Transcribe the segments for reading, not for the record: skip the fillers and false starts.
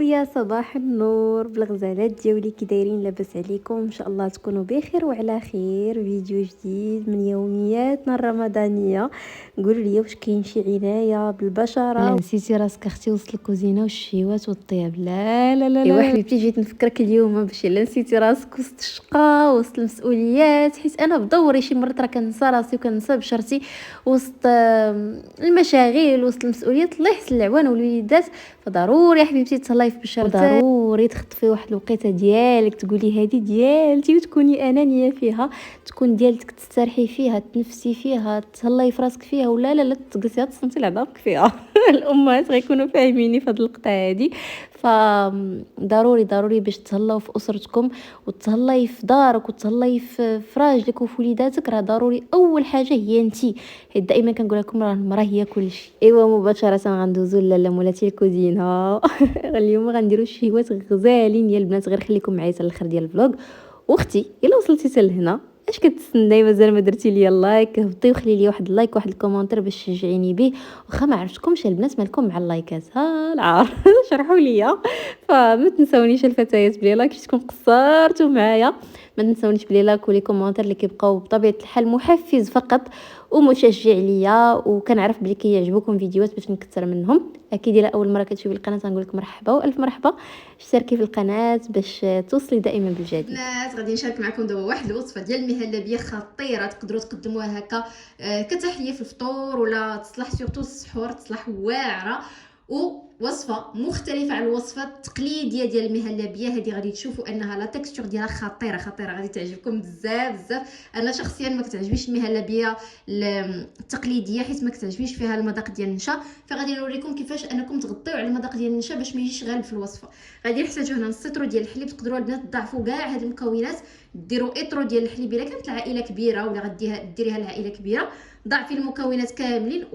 ويا صباح النور بالغزالات ديالي، كي دايرين؟ لاباس عليكم؟ ان شاء الله تكونوا بخير وعلى خير. فيديو جديد من يومياتنا الرمضانيه. قولوا لي واش كاين شي عنايه بالبشره؟ لا نسيتي راسك اختي وسط الكوزينه والشهيوات والطياب؟ لا لا لا ايوا حبيبتي، جيت نفكرك اليوم باش لا نسيتي راسك وسط الشقه وسط المسؤوليات، حيت انا بدوري شي مرات راه كنسى راسي وكنسى بشرتي وسط المشاغل وسط المسؤوليات. الله يحسن العوان والوليدات، فضروري يا حبيبتي تهلاي في بشرتك، ضروري تخطفي واحد الوقيته ديالك تقولي هذه ديالتي وتكوني انانيه فيها، تكون ديالتك تسترحي فيها، تنفسي فيها، تهلاي في راسك فيها، ولا لا تجلسي تصنتي لعظامك فيها. الامهات غيكونوا فاهميني في هذه اللقطه هذه. فضروري ضروري باش تهلاو في اسرتكم وتهلاي في دارك وتهلاي في راجلك وفي وليداتك، راه ضروري اول حاجه هي انتي. حيت دائما كنقول لكم راه المراه هي كل شيء. ايوا مباشره غندوزو لاله مولاتي الكوزينه. اليوم غنديروا شهيوات غزالين ديال البنات، غير خليكم معايا حتى الاخر ديال الفلوق. واختي الا وصلتي حتى لهنا اش كتسناي؟ مازال ما درتي لي اللايك؟ هبطي وخلي لي واحد اللايك واحد الكومونتير باش تشجعيني به. واخا ما عرفتكمش البنات مالكم مع اللايكات؟ ها العار. شرحوا لي. فما تنساونيش الفتيات بلي لايك تكون قصرتوا معايا. ما تنساونيش بلي لايك ولي كومونتير اللي كيبقاو بطبيعه الحال محفز فقط ومشجع ليا، وكنعرف بلي كيعجبوكم فيديوهات باش نكثر منهم. اكيد الا اول مره كتشوفي القناه نقول لك مرحبا والف مرحبا. اشتركي في القناه باش توصلي دائما بالجديد. الناس غادي نشارك معكم دابا واحد الوصفه ديال المهلبيه خطيره، تقدروا تقدموها هكا كتحليه في الفطور، ولا تصلح سورتو السحور، تصلح واعره. ووصفه مختلفه على الوصفه التقليديه ديال المهلبيه هذه. غادي تشوفوا انها لا تكستور ديالها خطيره خطيره، غادي تعجبكم بزاف بزاف. انا شخصيا ما كتعجبنيش المهلبيه التقليديه حيت ما كتعجبنيش فيها المذاق ديال النشا، فغادي نوريكم كيفاش انكم تغطيو على المذاق ديال النشا باش ما يجيش غالب في الوصفه. غادي نحتاجو هنا نص لتر ديال الحليب. تقدروا البنات تضاعفوا كاع هاد المكونات، ديروا اطرو ديال الحليب الا كانت العائله كبيره ولا ديريها لعائله كبيره. ضاعفي المكونات كاملين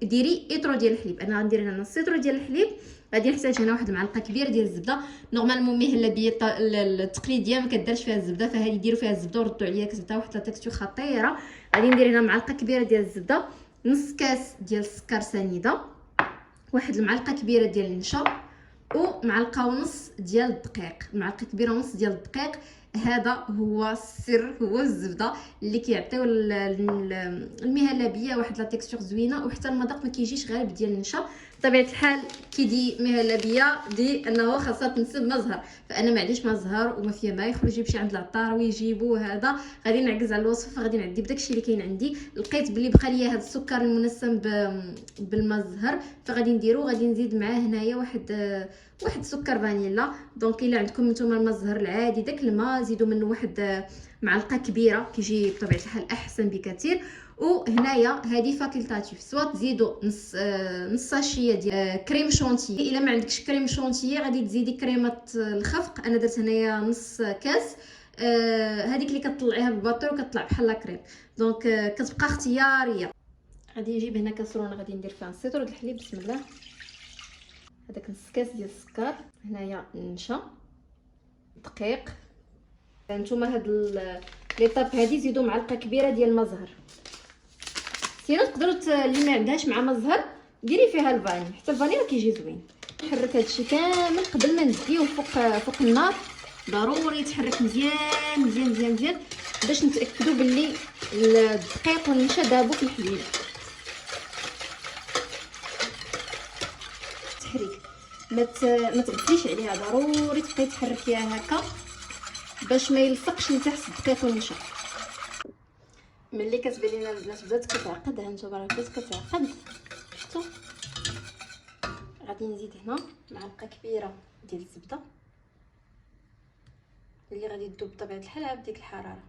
ديري اطرو ديال الحليب. انا غندير هنا نص لتر ديال الحليب. غادي نحتاج هنا واحد المعلقه كبيره ديال الزبده. نورمالمون مهلبيه التقليديه ما كدارش فيها الزبده، فهذه ديروا فيها الزبده وردوا عليا كتعطيها واحد لا تكستور خطيره. غادي ندير هنا معلقه كبيره ديال الزبده، نص كاس ديال السكر سنيده، واحد المعلقه كبيره ديال النشا، ومعلقه ونص ديال الدقيق. معلقه كبيره ونص ديال الدقيق. هذا هو السر، هو الزبده اللي كيعطيو المهلبيه واحد لا تكستور زوينه، وحتى المذاق ما كيجيش غالب ديال النشا. بطبيعه الحال كي دي مهلبيه دي انه خاصها تنسب ما زهر، فانا ما عنديش ما زهر وما فيها ما يخرج يمشي عند العطار ويجيبو هذا. غادي نعكز على الوصفه، فغادي نعدي بداكشي اللي كاين عندي. لقيت بلي بقى ليا هذا السكر المنسم بالما الزهر، فغادي نديرو. غادي نزيد معاه هنايا واحد سكر فانيلا. دونك الا عندكم نتوما الماء الزهر العادي داك الماء زيدوا منه واحد معلقه كبيره، كيجي بطبيعه الحال احسن بكثير. وهنايا هذه فاكولتاتيف، سواء تزيدوا نص ساشيه ديال كريم شونتيي. الا ما عندكش كريم شونتيي غادي تزيدي كريمه الخفق. انا درت هنايا نص كاس. هذيك اللي كتطلعيها بالباطور وكتطلع بحال لا كريم. دونك كتبقى اختياريه. غادي نجيب هنا كاسرونه غادي ندير فيها نص لتر د الحليب. بسم الله. هذاك نص كاس ديال السكر، هنايا النشا، دقيق. نتوما هاد لي طاب هادي زيدوا معلقه كبيره ديال الماء زهر. سينا تقدروا اللي ما عندهاش مع ماء زهر ديري فيها الفاني، حتى الفاني راه كيجي زوين. نحرك هادشي كامل قبل ما نديوه فوق النار. ضروري يتحرك مزيان مزيان مزيان مزيان باش نتاكدوا باللي الدقيق والنشا دابوا في الحليب. تحريك ما تغطيش عليها، ضروري تبقاي تحركيها هكا باش ما يلصقش من تحت الدقيق والنشا. ملي كتبان لينا البنات بدات كتعقد، ها نتوما راه بدات كتعقد، شفتوا؟ غادي نزيد هنا معلقه كبيره ديال الزبده اللي غادي تذوب بطبيعه الحال على ديك الحراره.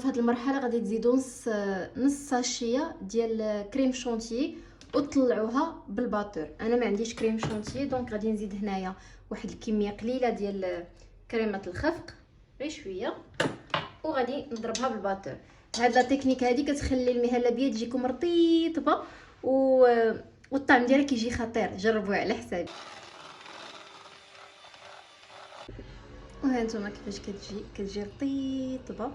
في هذه المرحله غادي تزيدوا نص ساشيه ديال كريم شونتيي وتطلعوها بالباتور. انا ما عنديش كريم شونتيي دونك غادي نزيد هنايا واحد الكميه قليله ديال كريمه الخفق غير شويه وغادي نضربها بالباتور. هاد لا تكنيك هذه كتخلي المهلبيه تجيكم رطيبه والطعم ديالها كيجي خطير. جربوها على حسابي. وها نتوما كيفاش كتجي رطيبه.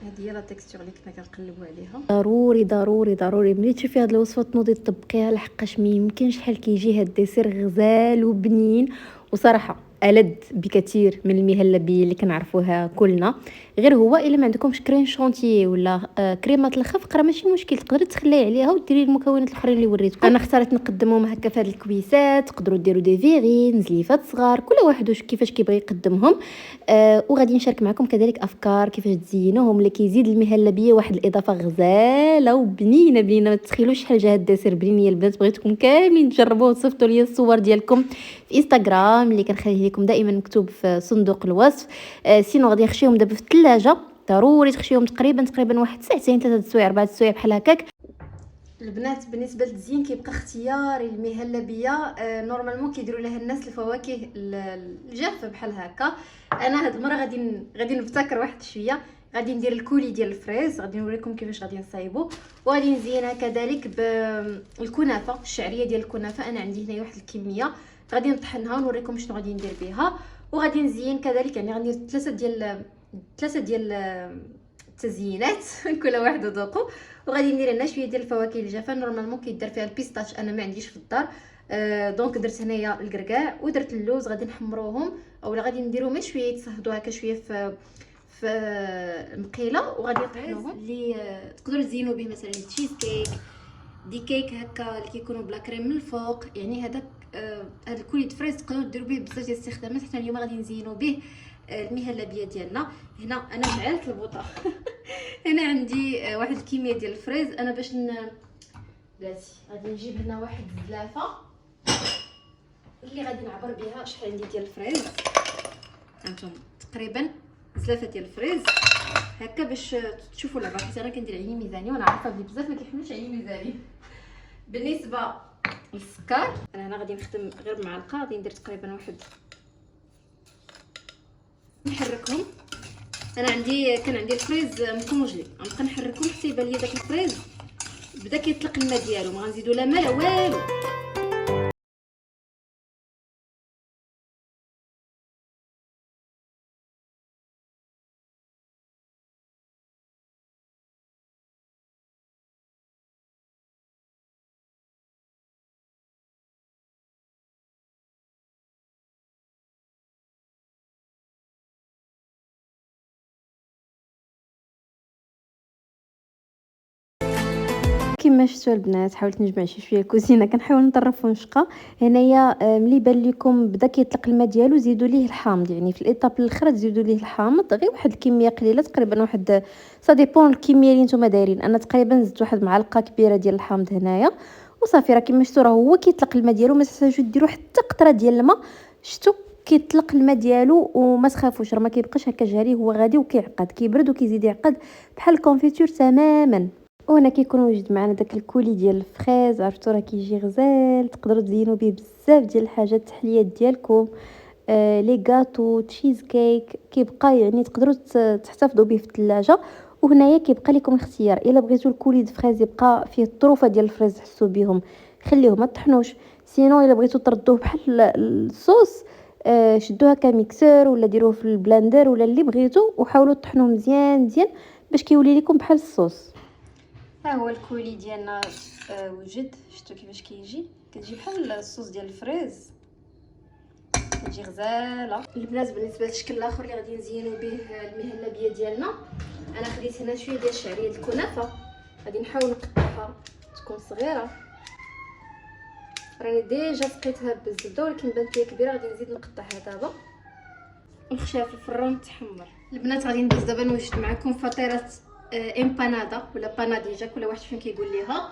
هذه هي لا تيكستور اللي كنا كنقلبوا عليها. ضروري ضروري ضروري ملي تشوفي هاد الوصفه تنوضي تطبقيها لحقاش ما يمكنش شحال كيجي هاد الديسير غزال وبنين وصراحه ألذ بكثير من المهلبيه اللي كنعرفوها كلنا. غير هو الا ما عندكمش كريم شونتيي ولا كريمه الخفق راه ماشي مشكل، تقدري تخليه عليها وديري المكونات الاخرين اللي وريتكم. انا اختاريت نقدمهم هكا في هاد الكويسات. تقدروا ديروا دي فيغين زليفات صغار كل واحد كيفاش كيبغي يقدمهم. وغادي نشارك معكم كذلك افكار كيفاش تزينوهم اللي كيزيد المهلبيه واحد الاضافه غزاله وبنينه بنينه. ما تتخيلوش شحال جا هاد الديسير بنين يا البنات. بغيتكم كاملين تجربوه وتصيفطوا لي الصور ديالكم في انستغرام اللي كنخليه لكم دائما مكتوب في صندوق الوصف. سينو غادي نخشيهم دابا في الثلاجه. ضروري تخشيهم تقريبا واحد ساعتين 3 سوايع 4 سوايع بحال هكاك. البنات بالنسبه للتزيين كيبقى اختياري المهلبيه. نورمالمون كيديروا لها الناس الفواكه الجافه بحال هكا. انا هاد المره غادي نبتكر واحد شويه. غادي ندير الكولي ديال الفريز. غادي نوريكم كيفاش غادي نصايبو وغادي نزينها كذلك بالكنافه الشعريه ديال الكنافه. انا عندي هنايا واحد الكميه غادي نطحنها ونوريكم شنو غادي ندير بها. وغادي نزين كذلك يعني غندير ثلاثه ديال التزيينات كل واحد وذوقه. وغادي ندير هنا شويه ديال الفواكه الجافه. نورمالمون كيدار فيها البيستاش انا ما عنديش في الدار. دونك درت هنايا الكركاع ودرت اللوز. غادي نحمروهم اولا غادي نديروهم شويه يتصهدوا هكا شويه في المقيله وغادي نطحنوهم. اللي تقدروا تزينوا به مثلا تشيز كيك دي كيك هكا اللي كيكونوا بلا كريم من الفوق. يعني هذاك هذا الكولي د فريز تقدروا ديروا به بزاف ديال الاستخدامات. حنا اليوم غادي نزينوا به المهلبيه ديالنا. هنا انا فعلت البوطه هنا عندي واحد الكميه ديال الفريز. انا باش بلاتي غادي نجيب هنا واحد الزلافه اللي غادي نعبر بها شحال عندي ديال الفريز. هانتوما تقريبا زلافه ديال الفريز هكا باش تشوفوا اللعبه. حيت انا كندير عيني ميزانيه وانا عارفه بلي بزاف ما كيحملوش عيني ميزانيه. بالنسبه للسكر انا هنا غادي نخدم غير بمعلقه. غادي ندير تقريبا واحد نحركهم. انا كان عندي الفريز مكونجلي غنبقى نحركهم حتى يبان لي داك الفريز بدا كيطلق الماء ديالو. ما غنزيدو لا ماء لا والو. كما شفتوا البنات حاولت نجمع شويه الكوزينه كنحاول نطرف ونشقى. هنايا ملي بان لكم بدا كيطلق الماء ديالو زيدوا ليه الحامض. يعني في الايطاب الاخرى تزيدوا ليه الحامض غير واحد الكميه قليله تقريبا واحد سا ديبون الكميه اللي نتوما دايرين. انا تقريبا زدت واحد معلقه كبيره ديال الحامض هنايا وصافي. راه كما شفتوا راه هو كيطلق الماء ديالو. ما تحتاجوش ديروا حتى قطره ديال الماء. شفتوا كيطلق الماء ديالو وما تخافوش راه ما كيبقاش هكا جاري. هو غادي وكيعقد كيبرد وكيزيد يعقد بحال الكونفيتور تماما. وهنا كيكون وجد معنا داك الكولي ديال الفريز. عرفتوا راه كيجي غزال. تقدروا تزينوا به بزاف ديال الحاجات التحليات ديالكم. لي غاتو تشيز كيك كيبقى يعني تقدروا تحتفظوا به في الثلاجه. وهنايا كيبقى لكم الاختيار الا بغيتوا الكولي د فريز يبقى فيه الطروفه ديال الفريز تحسوا بهم خليوه ما تطحنوش. سينو الا بغيتوا تردوه بحال الصوص شدوها كميكسور ولا ديروه في البلاندر ولا اللي بغيتوا وحاولوا تطحنوه مزيان مزيان باش كيولي لكم بحال الصوص. ها هو الكولي ديالنا وجد. شفتوا كيفاش كتجي بحال الصوص ديال الفريز. كتجي غزاله البنات. بالنسبه للشكل الاخر اللي غادي نزينوا به المهلبيه ديالنا انا خديت هنا شويه ديال الشعريه الكنافه. غادي نحاول نقطعها تكون صغيره. راني ديجا سقيتها بالزبده ولكن بانت لي كبيره. غادي نزيد نقطعها دابا ونخشيها في الفران تحمر. البنات غادي ندوز دابا نوجد معكم فطيره امبانادا ولا باناديجا كل واحد فين كيقول ليها.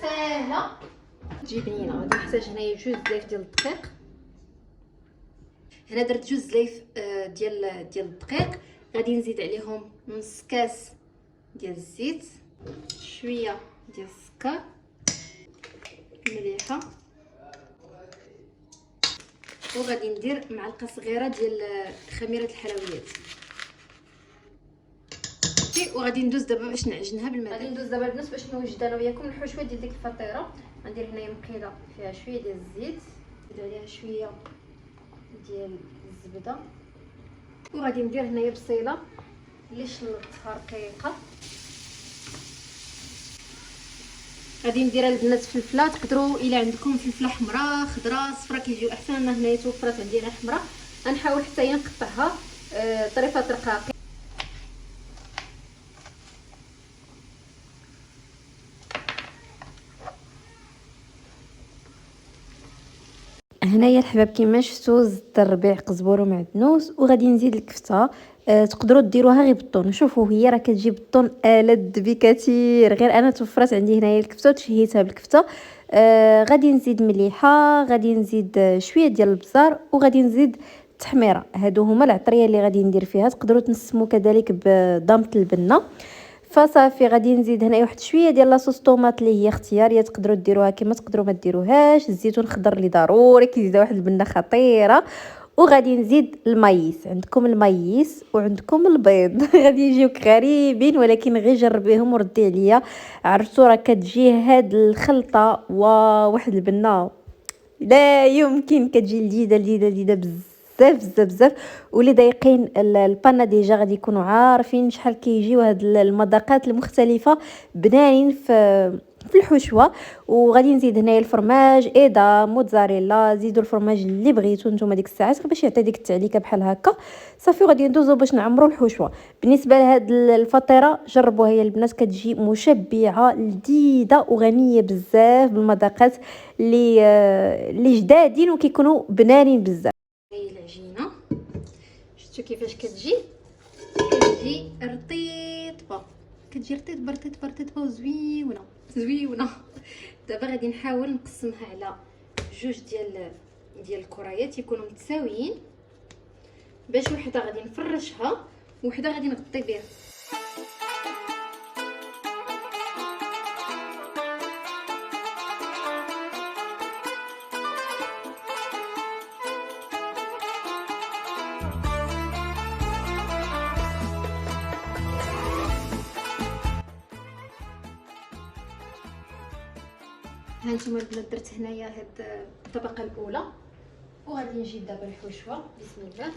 ساهله تجي بنينه. غادي نحتاج هنايا 2 زلايف ديال الدقيق. هنا درت 2 زلايف ديال الدقيق. غادي نزيد عليهم نص كاس ديال الزيت، شويه ديال السكر، مليحه، وغادي ندير معلقه صغيره ديال خميره الحلويات. وغادي ندوز دابا باش نعجنها بالماء. غادي ندوز دابا البنات باش نوجد انا وياكم الحشوه ديال ديك الفطيره. غندير هنايا مقيله فيها شويه ديال الزيت، نزيد عليها شويه ديال الزبده، وغادي ندير هنايا بصيله اللي شلطتها رقيقه. غادي ندير البنات فلفله، تقدروا الا عندكم فلفله حمراء خضراء صفراء كيجيو احسن. انا هنايا توفرت عندي انا حمراء، غنحاول حتى نقطعها طريفات رقاقي. هنايا الحباب كيما شفتوا زدت الربيع قزبور ومعدنوس، وغادي نزيد الكفته. تقدروا ديروها غير بالطون. شوفوا هي راه كتجي بالطون ألذ بكثير، غير انا توفرت عندي هنايا الكفته وتشهيتها بالكفته. غادي نزيد مليحه، غادي نزيد شويه ديال البزار، وغادي نزيد التحميره. هادو هما العطريه اللي غادي ندير فيها. تقدروا تنسموا كذلك بضامه البنه. فصافي غادي نزيد هنايا واحد شويه ديال لاصوص طوماط اللي هي اختياريه، تقدروا ديروها كما تقدروا ما ديروهاش. الزيتون الخضر اللي ضروري كيزيد واحد البنه خطيره. وغادي نزيد المايس، عندكم المايس وعندكم البيض غادي يجيوك غريبين، ولكن غير جربيهم وردي عليا. عرفتوا راه كتجي هاد الخلطه وواحد البنه لا يمكن، كتجي لذيذه بزاف بزاف بزاف. واللي ضايقين البانا ديجا غادي يكونوا عارفين شحال كيجيو هاد المذاقات المختلفه بنانين في الحشوه. وغادي نزيد هنايا الفرماج ايدا موتزاريلا. زيدوا الفرماج اللي بغيتو نتوما ديك الساعات باش يعطي ديك التعليكه بحال هكا. صافي غادي ندوزو باش نعمروا الحشوه. بالنسبه لهاد الفطيره جربوها يا البنات، كتجي مشبعه لذيذه وغنيه بزاف بالمذاقات اللي جدادين وكيكونوا بنانين بزاف. هي العجينه شفتوا كيفاش كتجي رطيبه، كتجي رطيبه وزويونه زويونه. دابا غادي نحاول نقسمها على جوج ديال الكريات يكونوا متساويين، باش وحده غادي نفرشها وحده غادي نغطي بها. هانتوما البنات درت هنايا هاد الطبقه الاولى، وغادي نجيب دابا الحشوه. بسم الله.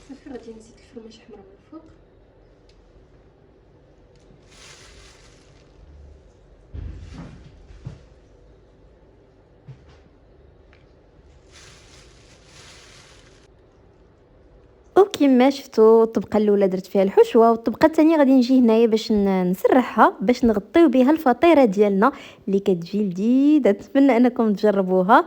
صافي غادي نزيد الفرماج حمرا من الفوق. وكما شفتوا الطبقه الاولى درت فيها الحشوه، والطبقه الثانيه غادي نجي هنايا باش نسرحها باش نغطيو بها الفطيره ديالنا اللي كتجي لذيذه. نتمنى انكم تجربوها.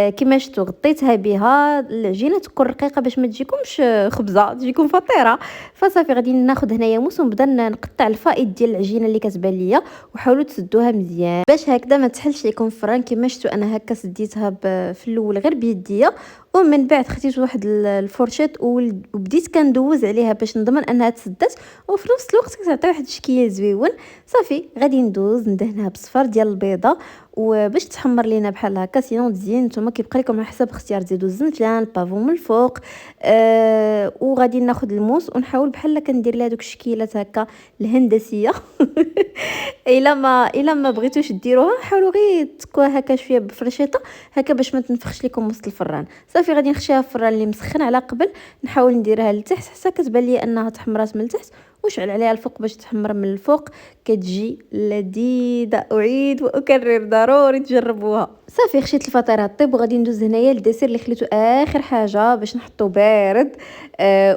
كما شفتوا غطيتها بها العجينه تكون رقيقه باش ما تجيكمش خبزه، تجيكم فطيره. فصافي غادي ناخذ هنايا موس ونبدا نقطع الفائض ديال العجينه اللي كتبان ليا، وحاولوا تسدوها مزيان باش هكذا ما تحلش لكم الفران. كما شفتوا انا هكا سديتها في الاول غير بيديا، ومن بعد خديت واحد الفرشات وبديت كندوز عليها باش نضمن انها تسدات، وفي نفس الوقت كتعطي واحد الشكل زويون. صافي غادي ندوز ندهنها بصفار ديال البيضه وباش تحمر لينا بحال هكا. سينو تزين نتوما كيبقى لكم على حسب اختيار، تزيدوا الزنجلان البافون من الفوق. وغادي ناخذ الموس ونحاول بحال كندير لها دوك الشكيلات هكا الهندسيه الا ما بغيتوش ديروها حاولوا غير تكوها هكا شويه بفرشيطه هكا باش ما تنفخش لكم وسط الفران. صافي غادي نخشيها في الفران اللي مسخن على قبل، نحاول نديرها لتحت حتى كتبان لي انها تحمرات من التحت، وشعل عليها الفوق باش تحمر من الفوق. كتجي لذيذه، اعيد واكرر ضروري تجربوها. صافي خشيت الفطيره طيب، وغادي ندوز هنايا للديسير اللي خليته اخر حاجه باش نحطو بارد.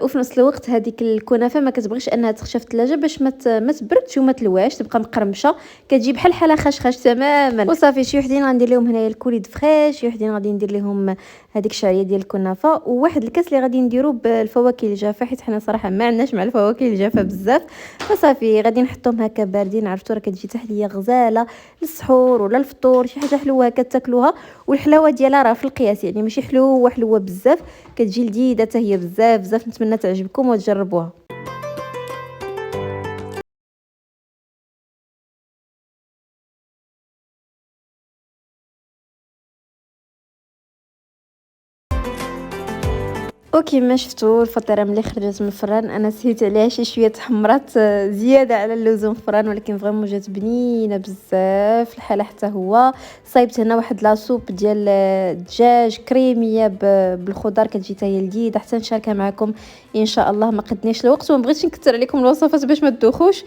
وفي نفس الوقت هذيك الكنافه ما كتبغيش انها تخشى في الثلاجه باش ما تبردش وما تلواش، تبقى مقرمشه كتجي بحال حاله خشخش تماما. وصافي شي وحدين غندير لهم هنايا الكوليد فريش، شي وحدين غادي ندير لهم هذيك الشعريه ديال الكنافه، وواحد الكاس اللي غادي نديرو بالفواكه الجافه، حيت حنا صراحه ما عندناش مع الفواكه الجافه بزاف. فصافي غادي نحطهم هكا باردين، عرفتوا راه كتجي تحليه غزاله للسحور ولا الفطور، شي حاجه حلوه هكا تاكلوها. والحلاوه ديالها راه في القياس، يعني ماشي حلوه بزاف، كتجي لذيذه حتى هي بزاف بزاف. نتمنى تعجبكم وتجربوها. وكما شفتوا الفطيره ملي خرجت من الفران انا سهيت عليها شويه تحمرات زياده على اللزوم في الفران، ولكن فريمون جات بنينه بزاف الحاله. حتى هو صايبت هنا واحد لاصوب ديال الدجاج كريميه بالخضر، كتجي حتى هي لذيذه، حتى نشاركها معكم ان شاء الله. ما قدنيش الوقت وما بغيتش نكثر عليكم الوصفات باش ما تدوخوش.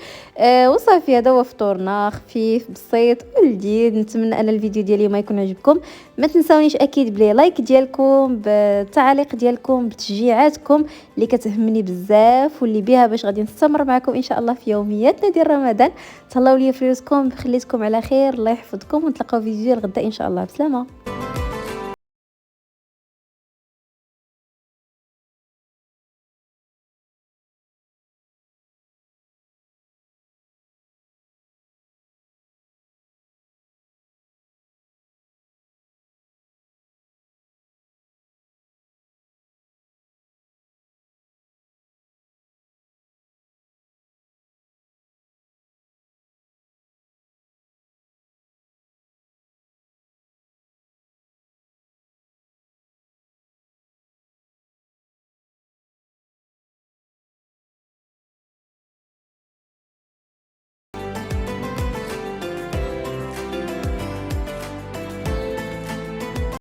وصافي هذا هو فطورنا خفيف بسيط ولذيذ. نتمنى ان الفيديو ديال اليوم يكون عجبكم. ما تنساونيش اكيد بلي لايك ديالكم، بالتعليق ديالكم، بتشجيعاتكم اللي كتهمني بزاف واللي بها باش غادي نستمر معكم ان شاء الله في يومياتنا ديال رمضان. تهلاو ليا في رزقكم، خليتكم على خير، الله يحفظكم، ونتلاقاو في فيديو الغدا ان شاء الله. بسلامه.